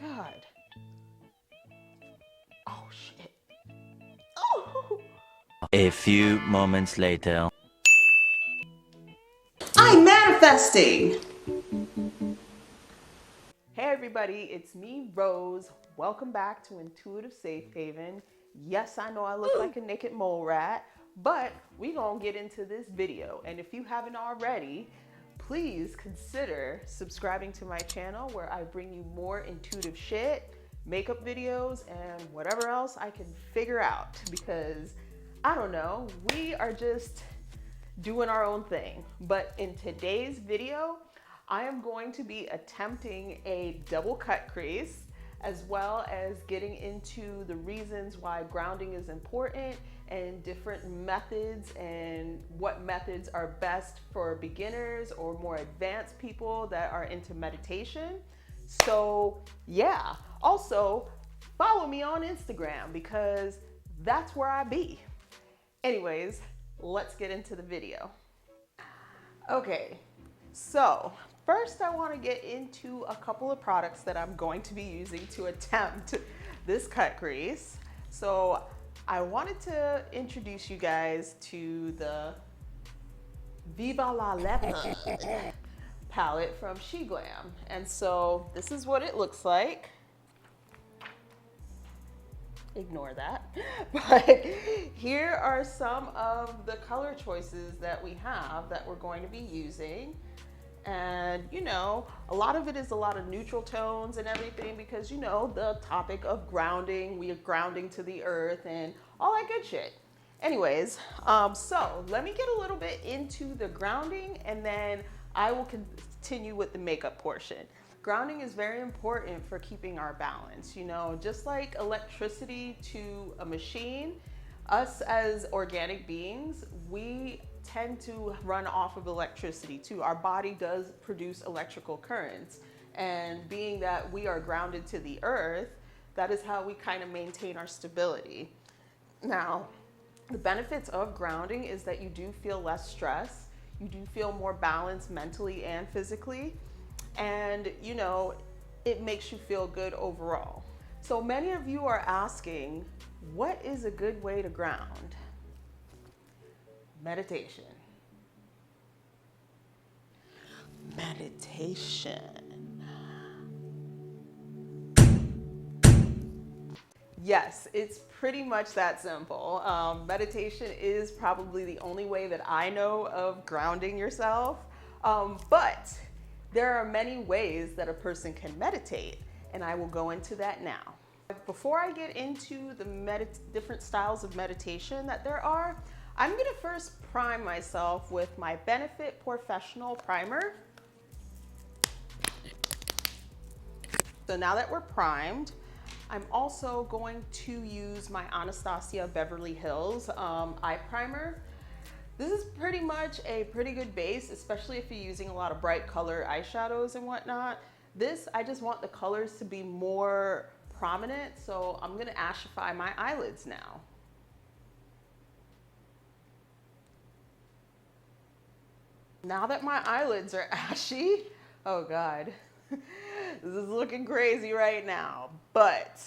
God. Oh, shit. Oh! A few moments later. I'm manifesting! Hey everybody, it's me, Rose. Welcome back to Intuitive Safe Haven. Yes, I know I look like a naked mole rat, but we gonna get into this video. And if you haven't already, please consider subscribing to my channel where I bring you more intuitive shit, makeup videos, and whatever else I can figure out because I don't know, we are just doing our own thing. But in today's video, I am going to be attempting a double cut crease as well as getting into the reasons why grounding is important and different methods and what methods are best for beginners or more advanced people that are into meditation. So yeah, also follow me on Instagram because that's where I be. Anyways, let's get into the video. Okay, so first I want to get into a couple of products that I'm going to be using to attempt this cut crease. So I wanted to introduce you guys to the Viva La Leopard palette from She Glam. And so this is what it looks like. Ignore that. But here are some of the color choices that we have that we're going to be using. And you know, a lot of it is a lot of neutral tones and everything because you know, the topic of grounding, we are grounding to the earth and all that good shit. Anyways, so let me get a little bit into the grounding and then I will continue with the makeup portion. Grounding is very important for keeping our balance. You know, just like electricity to a machine, us as organic beings, we tend to run off of electricity too. Our body does produce electrical currents. And being that we are grounded to the earth, that is how we kind of maintain our stability. Now, the benefits of grounding is that you do feel less stress. You do feel more balanced mentally and physically. And you know, it makes you feel good overall. So many of you are asking, what is a good way to ground? Meditation. Meditation. Yes, it's pretty much that simple. Meditation is probably the only way that I know of grounding yourself. But there are many ways that a person can meditate, and I will go into that now. Before I get into the different styles of meditation that there are, I'm gonna first prime myself with my Benefit Professional Primer. So now that we're primed, I'm also going to use my Anastasia Beverly Hills eye primer. This is pretty much a pretty good base, especially if you're using a lot of bright color eyeshadows and whatnot. This, I just want the colors to be more prominent, so I'm gonna ashify my eyelids now. Now that my eyelids are ashy, oh God, this is looking crazy right now, but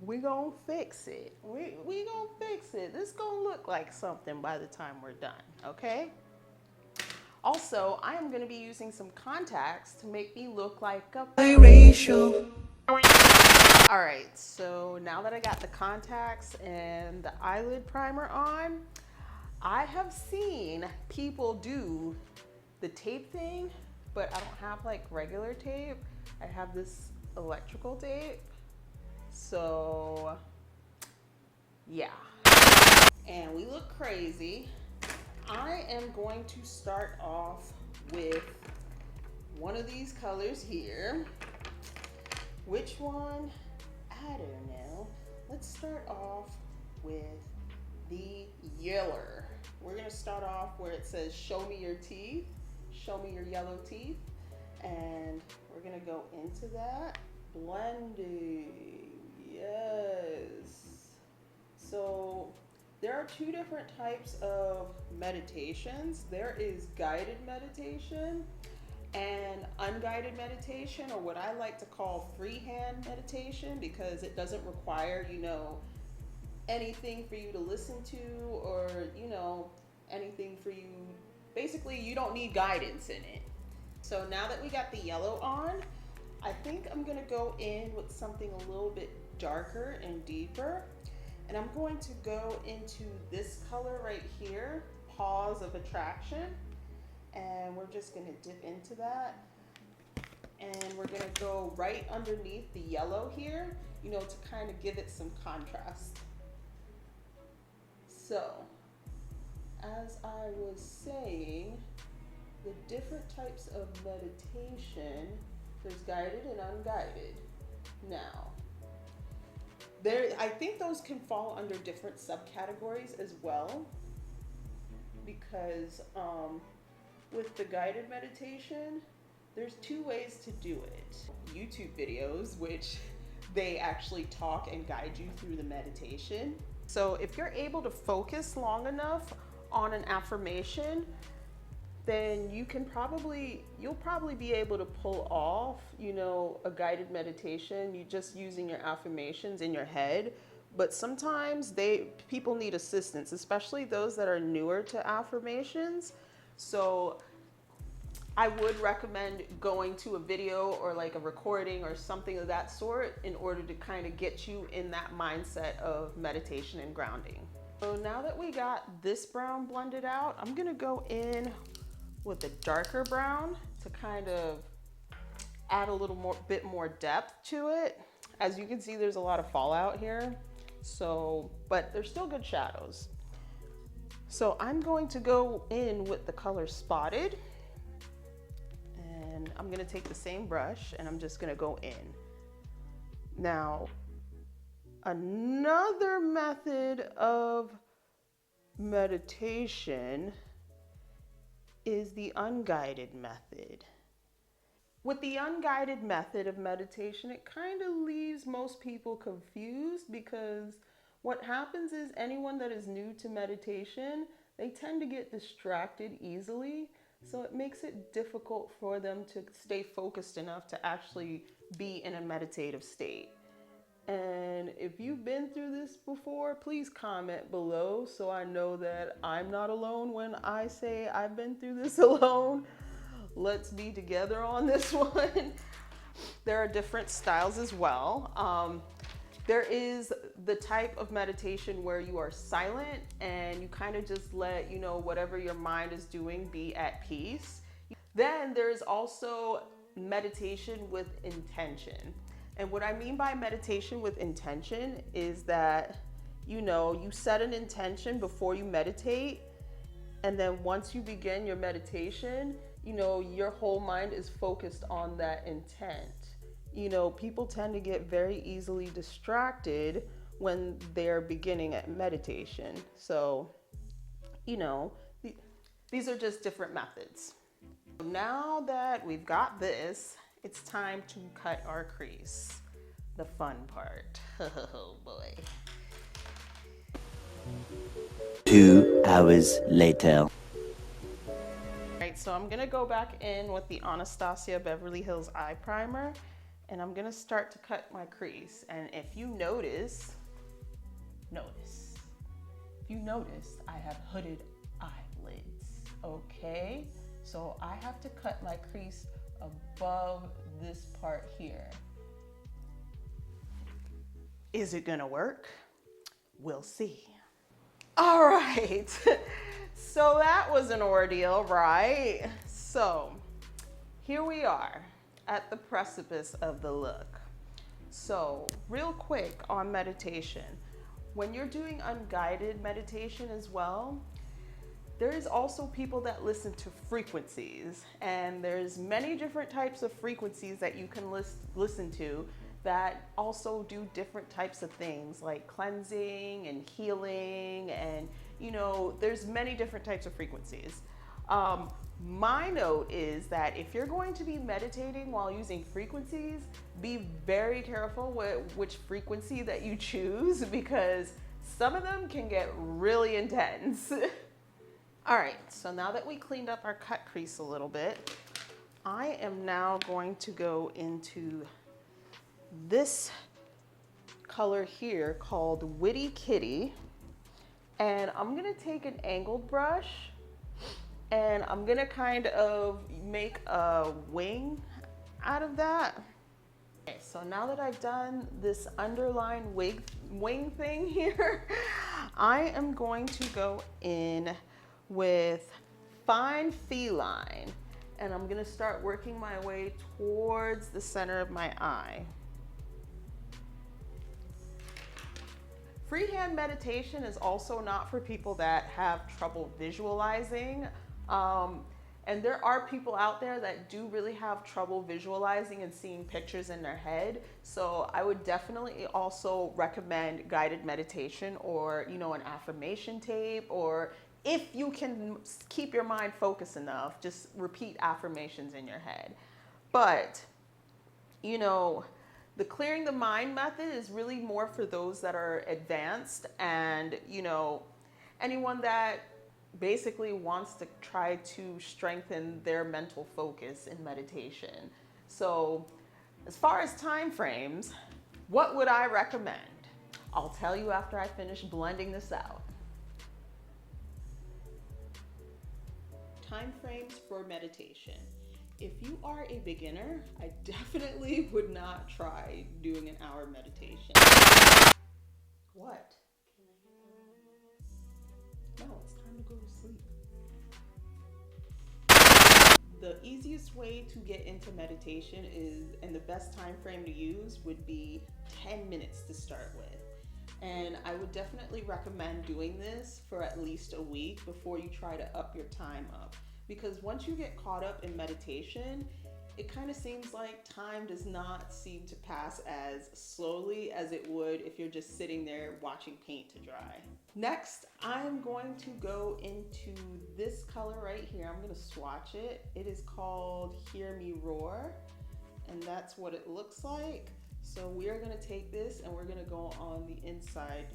we gonna fix it. We gonna fix it. This gonna look like something by the time we're done, okay? Also, I am gonna be using some contacts to make me look like a biracial. All right, so now that I got the contacts and the eyelid primer on, I have seen people do the tape thing, but I don't have like regular tape. I have this electrical tape. So yeah, and we look crazy. I am going to start off with one of these colors here. Which one? I don't know. Let's start off with the yeller. We're gonna start off where it says show me your teeth, show me your yellow teeth, and we're gonna go into that. Blending, yes. So there are two different types of meditations. There is guided meditation and unguided meditation, or what I like to call freehand meditation, because it doesn't require, anything for you to listen to, or, anything for you. Basically, you don't need guidance in it. So now that we got the yellow on, I think I'm gonna go in with something a little bit darker and deeper. And I'm going to go into this color right here, Pause of Attraction. And we're just gonna dip into that. And we're gonna go right underneath the yellow here, to kind of give it some contrast. So, as I was saying, the different types of meditation, there's guided and unguided. Now, I think those can fall under different subcategories as well, because with the guided meditation, there's two ways to do it. YouTube videos, which they actually talk and guide you through the meditation. So if you're able to focus long enough on an affirmation, then you'll probably be able to pull off, a guided meditation, you just using your affirmations in your head. But sometimes people need assistance, especially those that are newer to affirmations. So I would recommend going to a video or like a recording or something of that sort in order to kind of get you in that mindset of meditation and grounding. So now that we got this brown blended out, I'm gonna go in with a darker brown to kind of add a little bit more depth to it. As you can see, there's a lot of fallout here, but there's still good shadows. So I'm going to go in with the color Spotted, and I'm gonna take the same brush and I'm just gonna go in. Now, another method of meditation is the unguided method. With the unguided method of meditation, it kind of leaves most people confused, because what happens is anyone that is new to meditation, they tend to get distracted easily. So it makes it difficult for them to stay focused enough to actually be in a meditative state. And if you've been through this before, please comment below so I know that I'm not alone when I say I've been through this alone. Let's be together on this one. There are different styles as well. There is the type of meditation where you are silent and you kind of just let, whatever your mind is doing be at peace. Then there's also meditation with intention. And what I mean by meditation with intention is that, you set an intention before you meditate. And then once you begin your meditation, your whole mind is focused on that intent. People tend to get very easily distracted when they're beginning at meditation. So, these are just different methods. Now that we've got this, it's time to cut our crease. The fun part. Oh boy. 2 hours later. Alright, so I'm gonna go back in with the Anastasia Beverly Hills Eye Primer, and I'm gonna start to cut my crease. And if you notice, I have hooded eyelids, okay? So I have to cut my crease above this part here. Is it gonna work? We'll see. All right, so that was an ordeal, right? So here we are at the precipice of the look. So real quick on meditation, when you're doing unguided meditation as well, there is also people that listen to frequencies, and there's many different types of frequencies that you can listen to that also do different types of things like cleansing and healing, and there's many different types of frequencies. My note is that if you're going to be meditating while using frequencies, be very careful with which frequency that you choose, because some of them can get really intense. All right, so now that we cleaned up our cut crease a little bit, I am now going to go into this color here called Witty Kitty. And I'm gonna take an angled brush and I'm gonna kind of make a wing out of that. Okay, so now that I've done this underline wing thing here, I am going to go in with Fine Feline, and I'm gonna start working my way towards the center of my eye. Freehand meditation is also not for people that have trouble visualizing. And there are people out there that do really have trouble visualizing and seeing pictures in their head. So I would definitely also recommend guided meditation, or, you know, an affirmation tape, or if you can keep your mind focused enough, just repeat affirmations in your head. But, you know, the clearing the mind method is really more for those that are advanced and, you know, anyone that basically wants to try to strengthen their mental focus in meditation. So as far as time frames, what would I recommend? I'll tell you after I finish blending this out. Time frames for meditation. If you are a beginner, I definitely would not try doing an hour meditation. What? No, it's time to go to sleep. The easiest way to get into meditation is, and the best time frame to use would be 10 minutes to start with. And I would definitely recommend doing this for at least a week before you try to up your time up. Because once you get caught up in meditation, it kind of seems like time does not seem to pass as slowly as it would if you're just sitting there watching paint to dry. Next, I'm going to go into this color right here. I'm going to swatch it. It is called Hear Me Roar, and that's what it looks like. So we are going to take this and we're going to go on the inside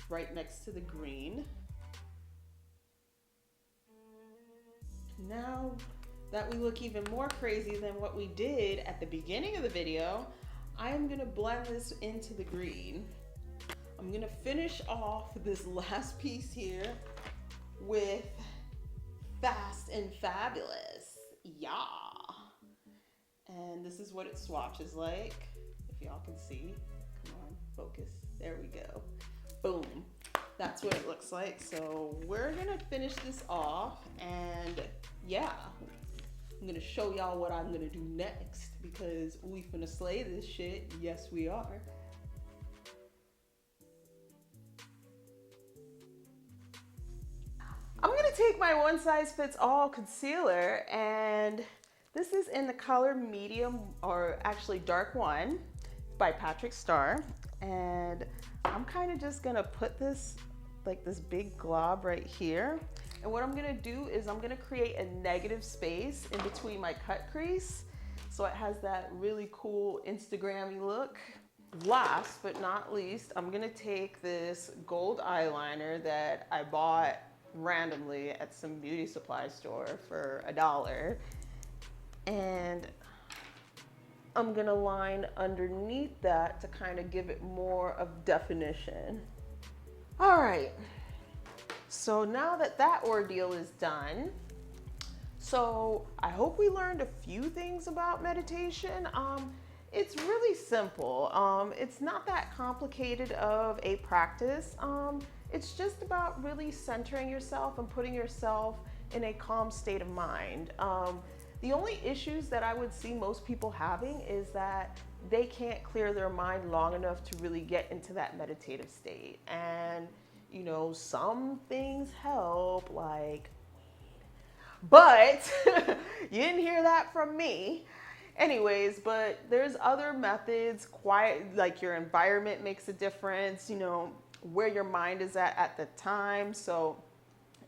right next to the green. Now that we look even more crazy than what we did at the beginning of the video, I am gonna blend this into the green. I'm gonna finish off this last piece here with Fast and Fabulous. Yeah. And this is what it swatches like, if y'all can see. Come on, focus. There we go. Boom. That's what it looks like. So we're gonna finish this off, and yeah, I'm gonna show y'all what I'm gonna do next, because we finna slay this shit. Yes, we are. I'm gonna take my one size fits all concealer, and this is in the color medium, or actually dark one, by Patrick Starr. And I'm kind of just gonna put this, like this big glob right here. And what I'm gonna do is I'm gonna create a negative space in between my cut crease, so it has that really cool Instagram-y look. Last but not least, I'm gonna take this gold eyeliner that I bought randomly at some beauty supply store for $1. And I'm gonna line underneath that to kind of give it more of definition. All right, so now that that ordeal is done, so I hope we learned a few things about meditation. It's really simple. It's not that complicated of a practice. It's just about really centering yourself and putting yourself in a calm state of mind. The only issues that I would see most people having is that they can't clear their mind long enough to really get into that meditative state. And, you know, some things help, like weed. But you didn't hear that from me. Anyways, but there's other methods. Quiet, like your environment makes a difference, you know, where your mind is at the time. So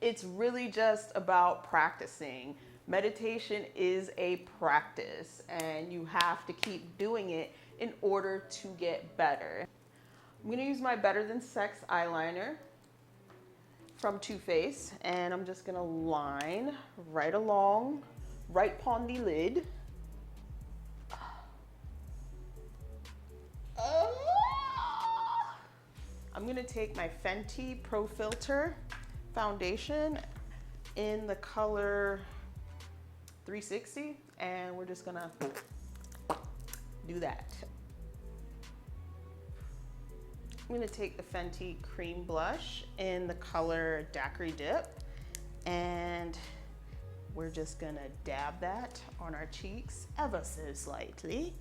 it's really just about practicing. Meditation is a practice, and you have to keep doing it in order to get better. I'm gonna use my Better Than Sex eyeliner from Too Faced, and I'm just gonna line right along right upon the lid. I'm gonna take my Fenty Pro Filter foundation in the color 360, and we're just gonna do that. I'm gonna take the Fenty Cream Blush in the color Daiquiri Dip, and we're just gonna dab that on our cheeks ever so slightly.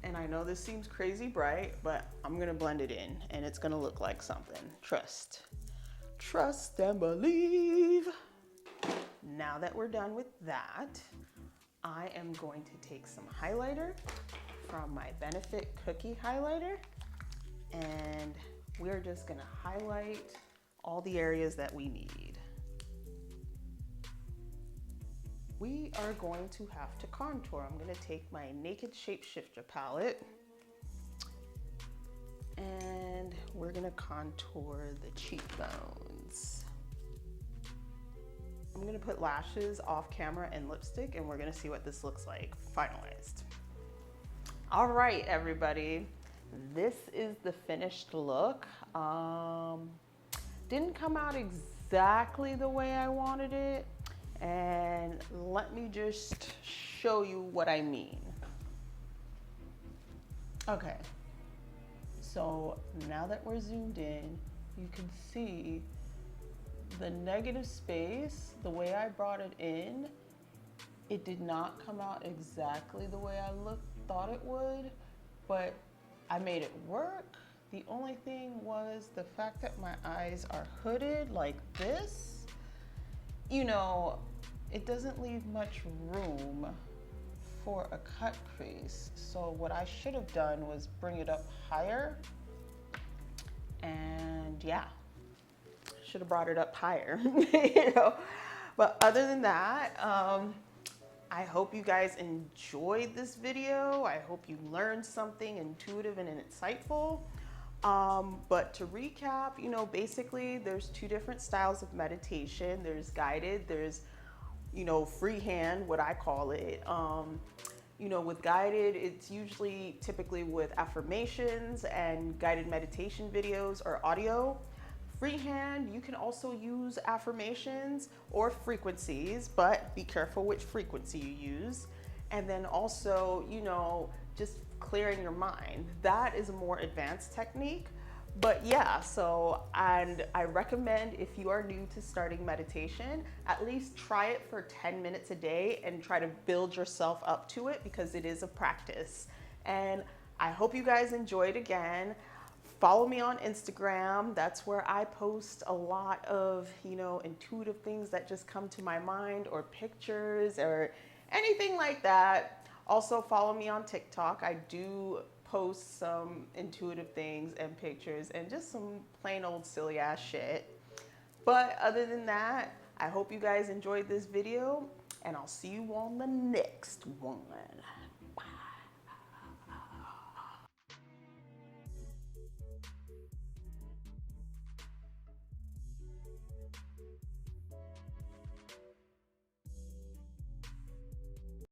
And I know this seems crazy bright, but I'm gonna blend it in and it's gonna look like something. Trust. Trust and believe. Now that we're done with that, I am going to take some highlighter from my Benefit Cookie highlighter, and we're just gonna highlight all the areas that we need. We are going to have to contour. I'm gonna take my Naked Shapeshifter palette and we're gonna contour the cheekbones. I'm gonna put lashes off camera and lipstick, and we're gonna see what this looks like finalized. All right, everybody, this is the finished look. Didn't come out exactly the way I wanted it, and let me just show you what I mean. Okay, so now that we're zoomed in, you can see the negative space, the way I brought it in, it did not come out exactly the way I thought it would, but I made it work. The only thing was the fact that my eyes are hooded like this. You know, it doesn't leave much room for a cut crease. So what I should have done was bring it up higher, and yeah, should have brought it up higher, you know. But other than that, I hope you guys enjoyed this video. I hope you learned something intuitive and insightful. But to recap, you know, basically there's two different styles of meditation. There's guided, there's, you know, freehand, what I call it. You know, with guided, it's usually typically with affirmations and guided meditation videos or audio. Freehand, you can also use affirmations or frequencies, but be careful which frequency you use. And then also, you know, just clearing your mind. That is a more advanced technique. But yeah, so, and I recommend if you are new to starting meditation, at least try it for 10 minutes a day and try to build yourself up to it, because it is a practice. And I hope you guys enjoyed again. Follow me on Instagram. That's where I post a lot of, you know, intuitive things that just come to my mind, or pictures or anything like that. Also follow me on TikTok. I do post some intuitive things and pictures and just some plain old silly ass shit. But other than that, I hope you guys enjoyed this video, and I'll see you on the next one.